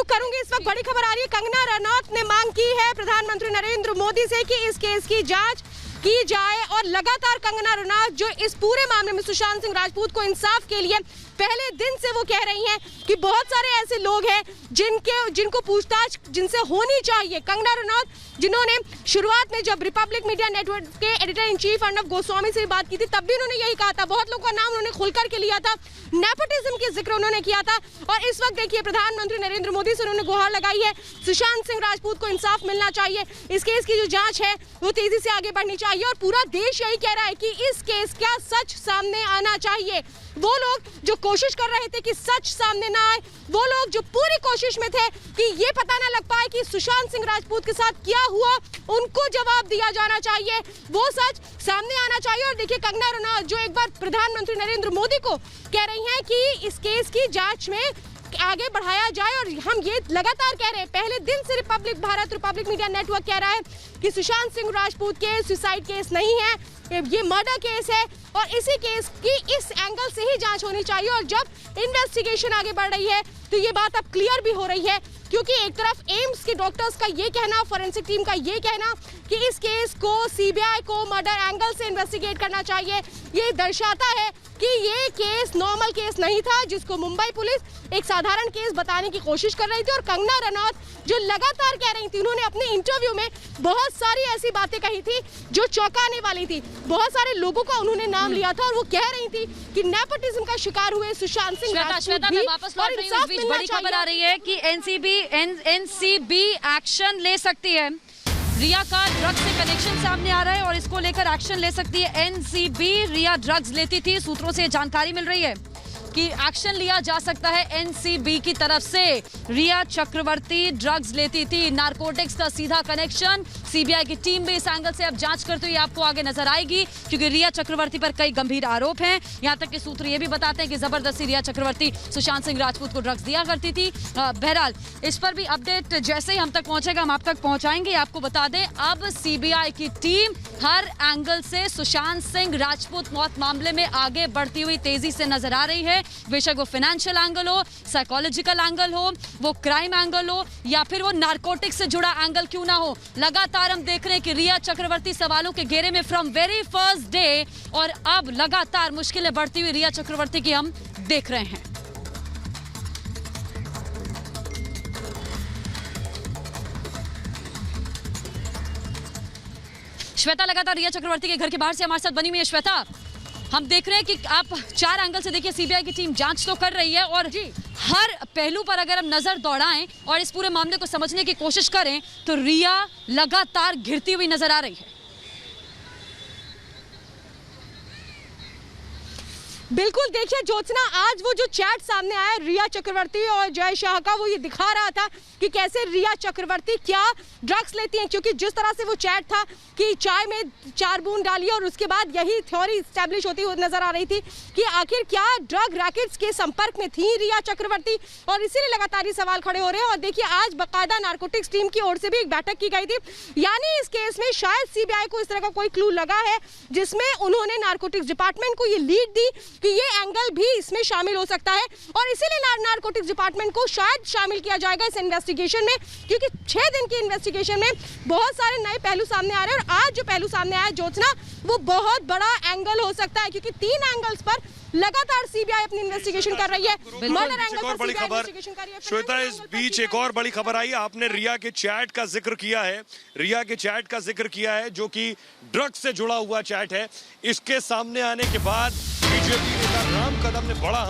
रुख करूंगी। इस वक्त बड़ी खबर आ रही है, कंगना रनौत ने मांग की है प्रधानमंत्री नरेंद्र मोदी से कि इस केस की जांच की जाए और लगातार कंगना रनौत जो इस पूरे मामले में सुशांत सिंह राजपूत को इंसाफ के लिए पहले दिन से वो कह रही हैं कि बहुत सारे ऐसे लोग हैं जिनको पूछताछ जिनसे होनी चाहिए। कंगना रनौत जिन्होंने शुरुआत में जब रिपब्लिक मीडिया नेटवर्क के editor in chief Arnab Goswami से बात की थी तब भी उन्होंने यही कहा था, बहुत लोगों का नाम उन्होंने खुलकर के लिया था, नेपोटिज्म के जिक्र उन्होंने किया था। और इस वक्त देखिए प्रधानमंत्री नरेंद्र मोदी से उन्होंने गुहार लगाई है, सुशांत सिंह राजपूत को इंसाफ मिलना चाहिए, इस केस की जो जांच है वो तेजी से आगे बढ़नी चाहिए। और पूरा देश यही कह रहा है कि इस केस का सच सामने आना चाहिए। वो लोग जो कोशिश कर रहे थे कि सच सामने ना आए, वो लोग जो पूरी कोशिश में थे कि ये पता ना लग पाए कि सुशांत सिंह राजपूत के साथ क्या हुआ, उनको जवाब दिया जाना चाहिए, वो सच सामने आना चाहिए। और देखिए कंगना रनौत जो एक बार प्रधानमंत्री नरेंद्र मोदी को कह रही हैं कि इस केस की जांच में आगे बढ़ाया जाए। और हम ये लगातार कह रहे हैं, पहले दिन से रिपब्लिक मीडिया नेटवर्क कह रहा है कि Sushant Singh Rajput case suicide case नहीं है, ये मर्डर केस है और इसी केस की इस एंगल से ही जांच होनी चाहिए। और जब इन्वेस्टिगेशन आगे बढ़ रही है तो ये बात अब क्लियर भी हो रही है, क्योंकि एक तरफ एम्स के डॉक्टर्स का ये कहना, फॉरेंसिक टीम का ये कहना कि इस केस को सीबीआई को मर्डर एंगल से इन्वेस्टिगेट करना चाहिए, ये दर्शाता है कि ये केस नॉर्मल केस नहीं था जिसको मुंबई पुलिस एक साधारण केस बताने की कोशिश कर रही थी। और कंगना रनौत जो लगातार कह रही थी, उन्होंने अपने इंटरव्यू में बहुत सारी ऐसी बातें कही थी जो चौंकाने वाली थी, बहुत सारे लोगों का उन्होंने नाम लिया था और वो कह रही थी कि नेपोटिज्म का शिकार हुए सुशांत सिंह राजपूत भी। वापस लौट रही हूं, इस बीच बड़ी खबर आ रही है कि एनसीबी एक्शन ले सकती है। रिया का ड्रग्स से कनेक्शन सामने आ रहा है और इसको लेकर एक्शन ले सकती है एनसीबी। रिया ड्रग्स लेती थी, सूत्रों से जानकारी मिल रही है कि एक्शन लिया जा सकता है एनसीबी की तरफ से। रिया चक्रवर्ती ड्रग्स लेती थी, नारकोटिक्स का सीधा कनेक्शन। सीबीआई की टीम भी इस एंगल से अब जांच करते हुए आपको आगे नजर आएगी, क्योंकि रिया चक्रवर्ती पर कई गंभीर आरोप हैं। यहां तक कि सूत्र ये भी बताते हैं कि जबरदस्ती रिया चक्रवर्ती सुशांत सिंह राजपूत को ड्रग्स दिया करती थी। बहरहाल इस पर भी अपडेट जैसे ही हम तक पहुंचेगा हम आप तक पहुंचाएंगे। आपको बता दें अब सीबीआई की टीम हर एंगल से सुशांत सिंह राजपूत मौत मामले में आगे बढ़ती हुई तेजी से नजर आ रही है। बेशक वो फाइनेंशियल एंगल हो, साइकोलॉजिकल एंगल हो, वो क्राइम एंगल हो या फिर वो नारकोटिक्स से जुड़ा एंगल क्यों ना हो, लगातार हम देख रहे हैं कि रिया चक्रवर्ती सवालों के घेरे में फ्रॉम वेरी फर्स्ट डे। और अब लगातार मुश्किलें बढ़ती हुई रिया चक्रवर्ती की हम देख रहे हैं। श्वेता लगातार रिया चक्रवर्ती के घर के बाहर से हमारे साथ बनी हुई है। श्वेता, हम देख रहे हैं कि आप चार एंगल से देखिए सीबीआई की टीम जांच तो कर रही है और हर पहलू पर अगर हम नजर दौड़ाएं और इस पूरे मामले को समझने की कोशिश करें तो रिया लगातार घिरती हुई नजर आ रही है। बिल्कुल, देखिए ज्योत्सना, आज वो जो चैट सामने आया रिया चक्रवर्ती और जय शाह का, वो ये दिखा रहा था कि कैसे रिया चक्रवर्ती क्या ड्रग्स लेती हैं, क्योंकि जिस तरह से वो चैट था कि चाय में 4 बूंद डालिए और उसके बाद यही थ्योरी स्टैब्लिश होती हुई नजर आ रही थी कि आखिर क्या ड्रग रैकेट्स के संपर्क में थी रिया चक्रवर्ती, और इसीलिए लगातार ये सवाल खड़े हो रहे हैं। और देखिए आज बाकायदा नारकोटिक्स टीम की ओर से भी एक बैठक की गई थी, यानी इस केस में शायद सीबीआई को इस तरह का कोई क्लू लगा है जिसमें उन्होंने नारकोटिक्स डिपार्टमेंट को ये लीड दी कि ये एंगल भी इसमें शामिल हो सकता है और इसीलिए नारकोटिक्स डिपार्टमेंट को शायद शामिल किया जाएगा इस इन्वेस्टिगेशन में, क्योंकि 6 दिन की इन्वेस्टिगेशन में बहुत सारे नए पहलू सामने आ रहे हैं। और आज जो पहलू सामने आया ज्योत्सना, वो बहुत बड़ा एंगल हो सकता है, क्योंकि 3 एंगल्स पर लगातार सीबीआई अपनी इन्वेस्टिगेशन कर रही है। मर्डर एंगल पर बड़ी खबर श्वेता, इस बीच एक और बड़ी खबर आई। आपने रिया के चैट का जिक्र किया है, रिया के चैट का जिक्र किया है जो कि ड्रग्स से जुड़ा हुआ चैट है। इसके सामने आने के बाद बीजेपी नेता राम कदम ने बड़ा